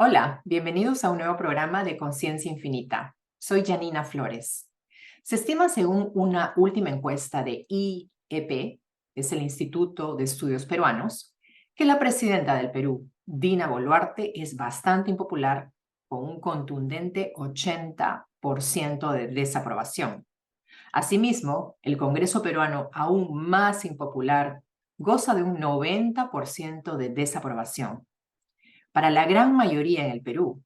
Hola, bienvenidos a un nuevo programa de Conciencia Infinita. Soy Janina Flores. Se estima, según una última encuesta de IEP, es el Instituto de Estudios Peruanos, que la presidenta del Perú, Dina Boluarte, es bastante impopular, con un contundente 80% de desaprobación. Asimismo, el Congreso peruano, aún más impopular, goza de un 90% de desaprobación. Para la gran mayoría en el Perú,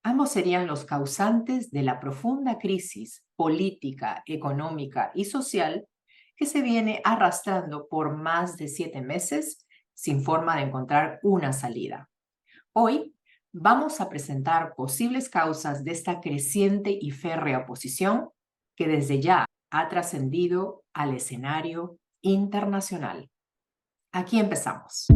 ambos serían los causantes de la profunda crisis política, económica y social que se viene arrastrando por más de 7 meses sin forma de encontrar una salida. Hoy vamos a presentar posibles causas de esta creciente y férrea oposición que desde ya ha trascendido al escenario internacional. Aquí empezamos.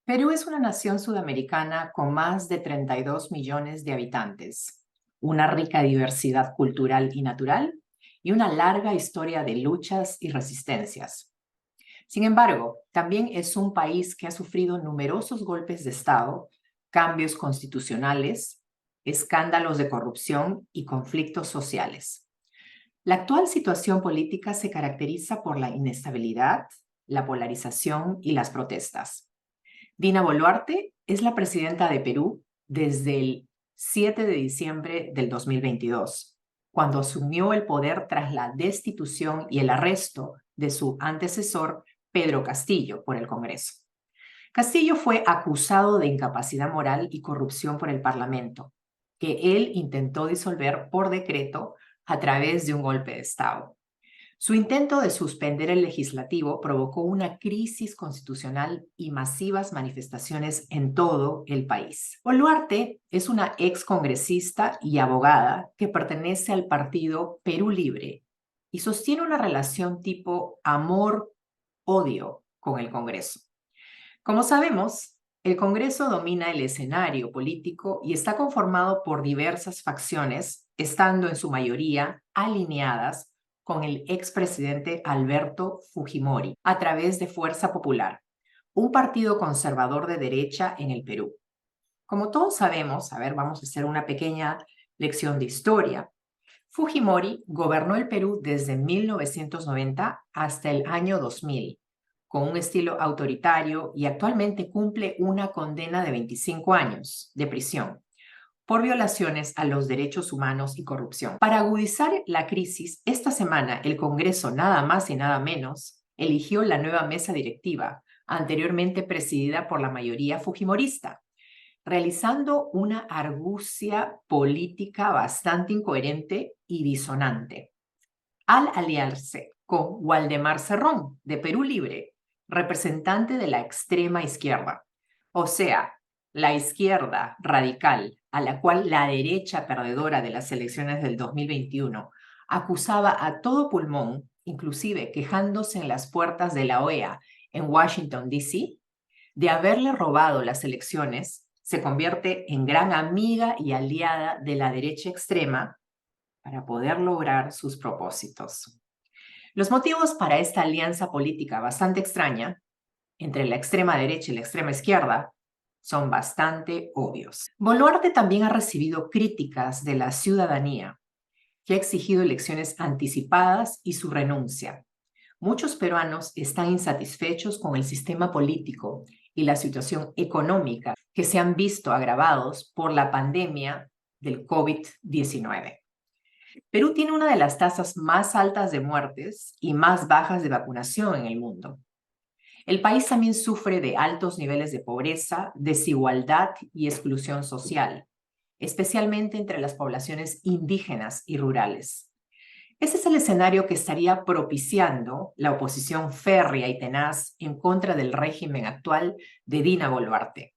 Perú es una nación sudamericana con más de 32 millones de habitantes, una rica diversidad cultural y natural y una larga historia de luchas y resistencias. Sin embargo, también es un país que ha sufrido numerosos golpes de Estado, cambios constitucionales, escándalos de corrupción y conflictos sociales. La actual situación política se caracteriza por la inestabilidad, la polarización y las protestas. Dina Boluarte es la presidenta de Perú desde el 7 de diciembre del 2022, cuando asumió el poder tras la destitución y el arresto de su antecesor, Pedro Castillo, por el Congreso. Castillo fue acusado de incapacidad moral y corrupción por el Parlamento, que él intentó disolver por decreto a través de un golpe de Estado. Su intento de suspender el legislativo provocó una crisis constitucional y masivas manifestaciones en todo el país. Boluarte es una excongresista y abogada que pertenece al partido Perú Libre y sostiene una relación tipo amor-odio con el Congreso. Como sabemos, el Congreso domina el escenario político y está conformado por diversas facciones, estando en su mayoría alineadas con el expresidente Alberto Fujimori a través de Fuerza Popular, un partido conservador de derecha en el Perú. Como todos sabemos, vamos a hacer una pequeña lección de historia. Fujimori gobernó el Perú desde 1990 hasta el año 2000, con un estilo autoritario, y actualmente cumple una condena de 25 años de prisión por violaciones a los derechos humanos y corrupción. Para agudizar la crisis, esta semana el Congreso, nada más y nada menos, eligió la nueva mesa directiva, anteriormente presidida por la mayoría fujimorista, realizando una argucia política bastante incoherente y disonante. Al aliarse con Waldemar Cerrón, de Perú Libre, representante de la extrema izquierda, o sea, la izquierda radical, a la cual la derecha perdedora de las elecciones del 2021 acusaba a todo pulmón, inclusive quejándose en las puertas de la OEA en Washington, D.C., de haberle robado las elecciones, se convierte en gran amiga y aliada de la derecha extrema para poder lograr sus propósitos. Los motivos para esta alianza política bastante extraña entre la extrema derecha y la extrema izquierda son bastante obvios. Boluarte también ha recibido críticas de la ciudadanía, que ha exigido elecciones anticipadas y su renuncia. Muchos peruanos están insatisfechos con el sistema político y la situación económica que se han visto agravados por la pandemia del COVID-19. Perú tiene una de las tasas más altas de muertes y más bajas de vacunación en el mundo. El país también sufre de altos niveles de pobreza, desigualdad y exclusión social, especialmente entre las poblaciones indígenas y rurales. Ese es el escenario que estaría propiciando la oposición férrea y tenaz en contra del régimen actual de Dina Boluarte.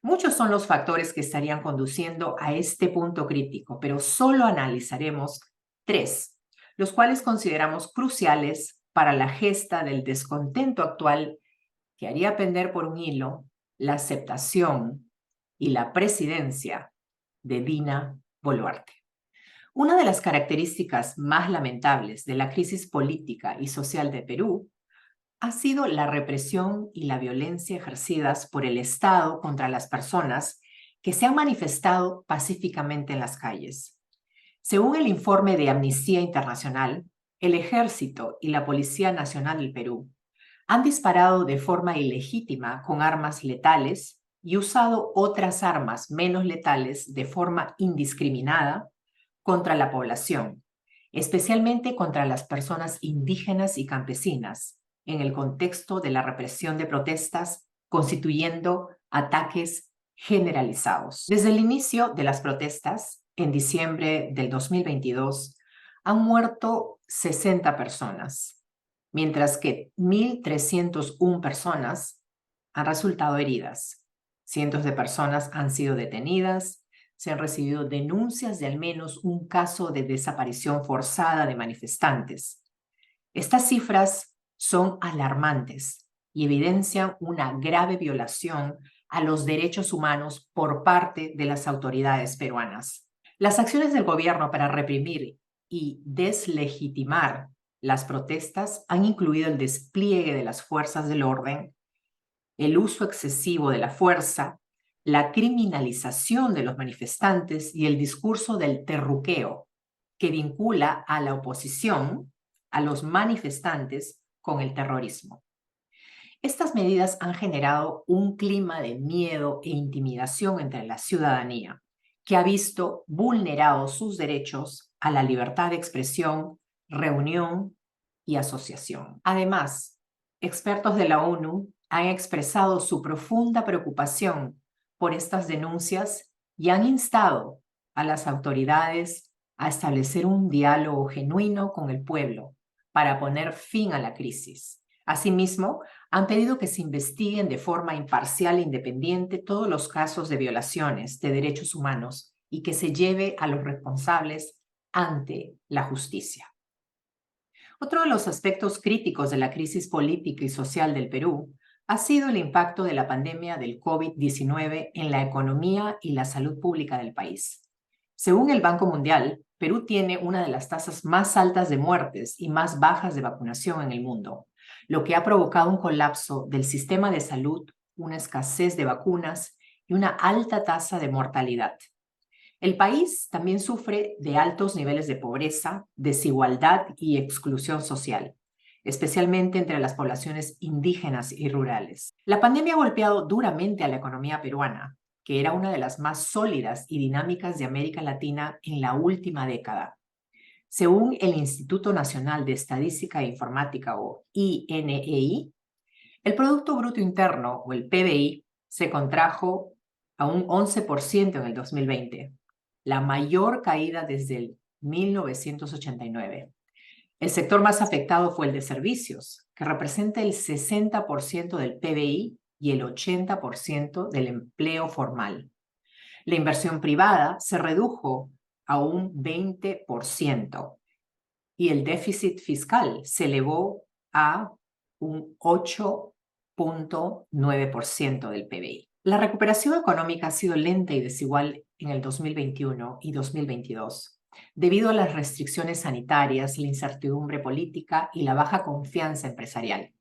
Muchos son los factores que estarían conduciendo a este punto crítico, pero solo analizaremos 3, los cuales consideramos cruciales para la gesta del descontento actual que haría pender por un hilo la aceptación y la presidencia de Dina Boluarte. Una de las características más lamentables de la crisis política y social de Perú ha sido la represión y la violencia ejercidas por el Estado contra las personas que se han manifestado pacíficamente en las calles. Según el informe de Amnistía Internacional, el Ejército y la Policía Nacional del Perú han disparado de forma ilegítima con armas letales y usado otras armas menos letales de forma indiscriminada contra la población, especialmente contra las personas indígenas y campesinas, en el contexto de la represión de protestas, constituyendo ataques generalizados. Desde el inicio de las protestas, en diciembre del 2022, han muerto 60 personas, mientras que 1.301 personas han resultado heridas. Cientos de personas han sido detenidas. Se han recibido denuncias de al menos un caso de desaparición forzada de manifestantes. Estas cifras son alarmantes y evidencian una grave violación a los derechos humanos por parte de las autoridades peruanas. Las acciones del gobierno para reprimir y deslegitimar las protestas han incluido el despliegue de las fuerzas del orden, el uso excesivo de la fuerza, la criminalización de los manifestantes y el discurso del terruqueo, que vincula a la oposición, a los manifestantes, con el terrorismo. Estas medidas han generado un clima de miedo e intimidación entre la ciudadanía, que ha visto vulnerados sus derechos a la libertad de expresión, reunión y asociación. Además, expertos de la ONU han expresado su profunda preocupación por estas denuncias y han instado a las autoridades a establecer un diálogo genuino con el pueblo para poner fin a la crisis. Asimismo, han pedido que se investiguen de forma imparcial e independiente todos los casos de violaciones de derechos humanos y que se lleve a los responsables ante la justicia. Otro de los aspectos críticos de la crisis política y social del Perú ha sido el impacto de la pandemia del COVID-19 en la economía y la salud pública del país. Según el Banco Mundial, Perú tiene una de las tasas más altas de muertes y más bajas de vacunación en el mundo, lo que ha provocado un colapso del sistema de salud, una escasez de vacunas y una alta tasa de mortalidad. El país también sufre de altos niveles de pobreza, desigualdad y exclusión social, especialmente entre las poblaciones indígenas y rurales. La pandemia ha golpeado duramente a la economía peruana, que era una de las más sólidas y dinámicas de América Latina en la última década. Según el Instituto Nacional de Estadística e Informática, o INEI, el Producto Bruto Interno, o el PBI, se contrajo a un 11% en el 2020, la mayor caída desde el 1989. El sector más afectado fue el de servicios, que representa el 60% del PBI y el 80% del empleo formal. La inversión privada se redujo a un 20% y el déficit fiscal se elevó a un 8,9% del PBI. La recuperación económica ha sido lenta y desigual en el 2021 y 2022, debido a las restricciones sanitarias, la incertidumbre política y la baja confianza empresarial.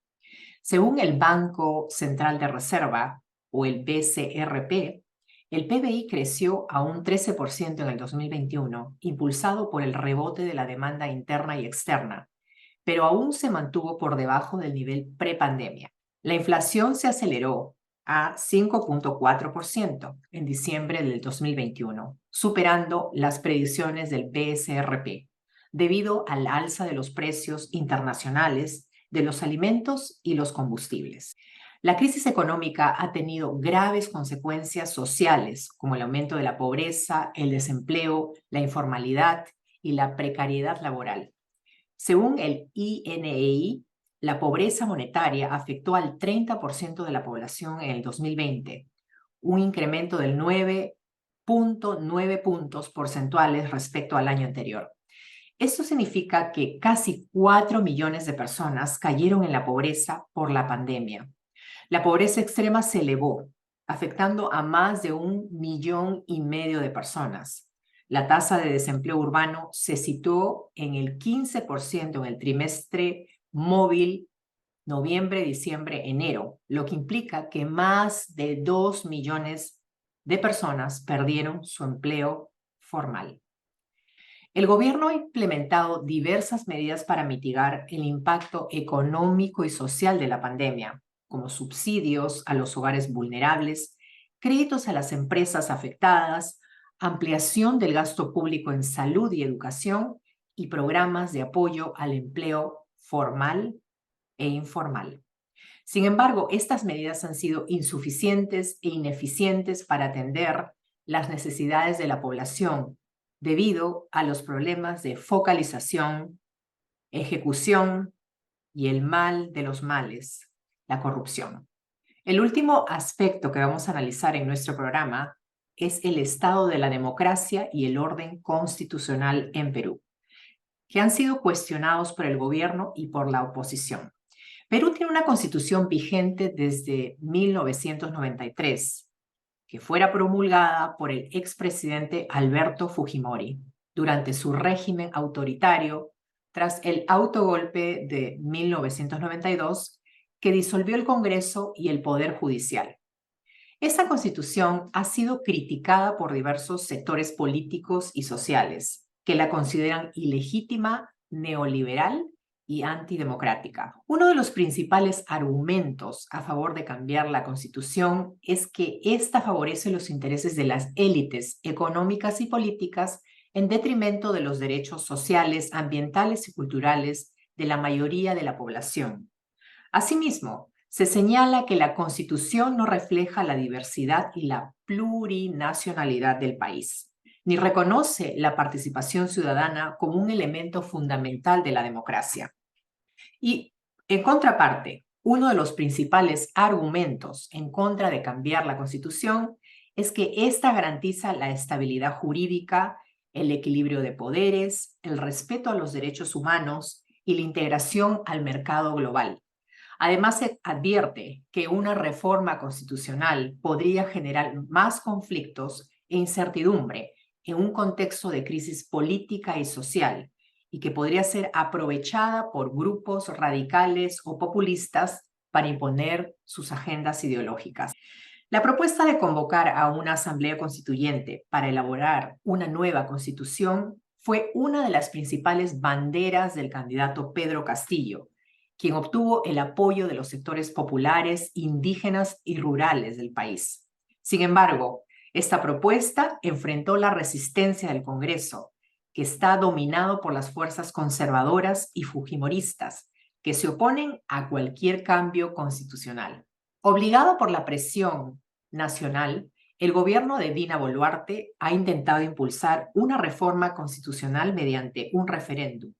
Según el Banco Central de Reserva, o el BCRP, el PBI creció a un 13% en el 2021, impulsado por el rebote de la demanda interna y externa, pero aún se mantuvo por debajo del nivel prepandemia. La inflación se aceleró a 5,4% en diciembre del 2021, superando las predicciones del BCRP, debido al alza de los precios internacionales de los alimentos y los combustibles. La crisis económica ha tenido graves consecuencias sociales, como el aumento de la pobreza, el desempleo, la informalidad y la precariedad laboral. Según el INEI, la pobreza monetaria afectó al 30% de la población en el 2020, un incremento del 9,9 puntos porcentuales respecto al año anterior. Esto significa que casi 4 millones de personas cayeron en la pobreza por la pandemia. La pobreza extrema se elevó, afectando a más de 1,5 millones de personas. La tasa de desempleo urbano se situó en el 15% en el trimestre móvil noviembre, diciembre, enero, lo que implica que más de 2 millones de personas perdieron su empleo formal. El gobierno ha implementado diversas medidas para mitigar el impacto económico y social de la pandemia, como subsidios a los hogares vulnerables, créditos a las empresas afectadas, ampliación del gasto público en salud y educación y programas de apoyo al empleo formal e informal. Sin embargo, estas medidas han sido insuficientes e ineficientes para atender las necesidades de la población debido a los problemas de focalización, ejecución y el mal de los males, la corrupción. El último aspecto que vamos a analizar en nuestro programa es el estado de la democracia y el orden constitucional en Perú, que han sido cuestionados por el gobierno y por la oposición. Perú tiene una constitución vigente desde 1993, que fuera promulgada por el expresidente Alberto Fujimori durante su régimen autoritario tras el autogolpe de 1992 que disolvió el Congreso y el Poder Judicial. Esta constitución ha sido criticada por diversos sectores políticos y sociales que la consideran ilegítima, neoliberal y antidemocrática. Uno de los principales argumentos a favor de cambiar la Constitución es que esta favorece los intereses de las élites económicas y políticas en detrimento de los derechos sociales, ambientales y culturales de la mayoría de la población. Asimismo, se señala que la Constitución no refleja la diversidad y la plurinacionalidad del país, ni reconoce la participación ciudadana como un elemento fundamental de la democracia. Y, en contraparte, uno de los principales argumentos en contra de cambiar la Constitución es que ésta garantiza la estabilidad jurídica, el equilibrio de poderes, el respeto a los derechos humanos y la integración al mercado global. Además, se advierte que una reforma constitucional podría generar más conflictos e incertidumbre en un contexto de crisis política y social, y que podría ser aprovechada por grupos radicales o populistas para imponer sus agendas ideológicas. La propuesta de convocar a una asamblea constituyente para elaborar una nueva constitución fue una de las principales banderas del candidato Pedro Castillo, quien obtuvo el apoyo de los sectores populares, indígenas y rurales del país. Sin embargo, esta propuesta enfrentó la resistencia del Congreso, que está dominado por las fuerzas conservadoras y fujimoristas, que se oponen a cualquier cambio constitucional. Obligado por la presión nacional, el gobierno de Dina Boluarte ha intentado impulsar una reforma constitucional mediante un referéndum,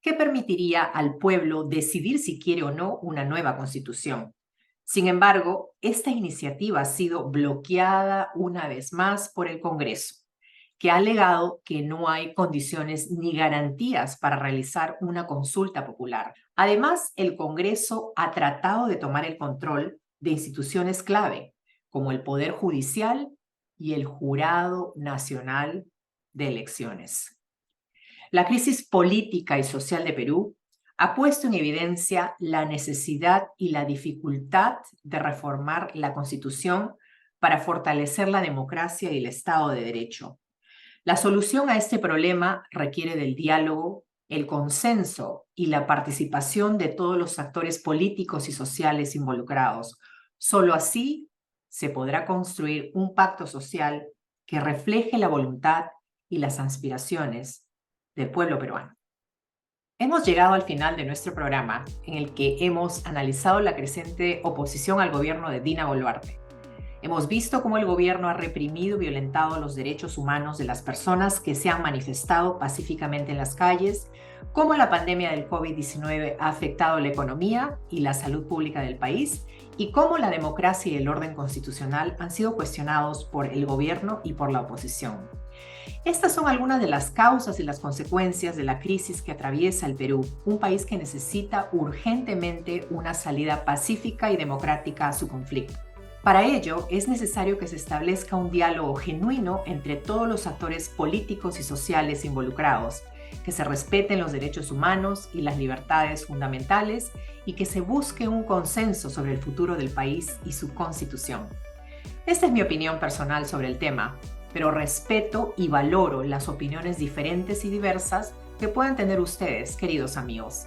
que permitiría al pueblo decidir si quiere o no una nueva constitución. Sin embargo, esta iniciativa ha sido bloqueada una vez más por el Congreso, que ha alegado que no hay condiciones ni garantías para realizar una consulta popular. Además, el Congreso ha tratado de tomar el control de instituciones clave, como el Poder Judicial y el Jurado Nacional de Elecciones. La crisis política y social de Perú ha puesto en evidencia la necesidad y la dificultad de reformar la Constitución para fortalecer la democracia y el Estado de Derecho. La solución a este problema requiere del diálogo, el consenso y la participación de todos los actores políticos y sociales involucrados. Solo así se podrá construir un pacto social que refleje la voluntad y las aspiraciones del pueblo peruano. Hemos llegado al final de nuestro programa, en el que hemos analizado la creciente oposición al gobierno de Dina Boluarte. Hemos visto cómo el gobierno ha reprimido y violentado los derechos humanos de las personas que se han manifestado pacíficamente en las calles, cómo la pandemia del COVID-19 ha afectado la economía y la salud pública del país, y cómo la democracia y el orden constitucional han sido cuestionados por el gobierno y por la oposición. Estas son algunas de las causas y las consecuencias de la crisis que atraviesa el Perú, un país que necesita urgentemente una salida pacífica y democrática a su conflicto. Para ello, es necesario que se establezca un diálogo genuino entre todos los actores políticos y sociales involucrados, que se respeten los derechos humanos y las libertades fundamentales y que se busque un consenso sobre el futuro del país y su constitución. Esta es mi opinión personal sobre el tema, pero respeto y valoro las opiniones diferentes y diversas que puedan tener ustedes, queridos amigos.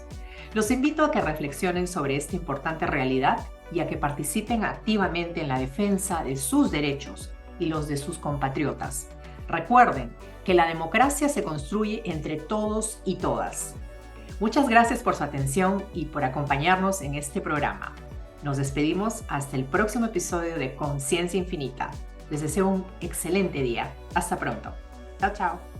Los invito a que reflexionen sobre esta importante realidad y a que participen activamente en la defensa de sus derechos y los de sus compatriotas. Recuerden que la democracia se construye entre todos y todas. Muchas gracias por su atención y por acompañarnos en este programa. Nos despedimos hasta el próximo episodio de Conciencia Infinita. Les deseo un excelente día. Hasta pronto. Chao, chao.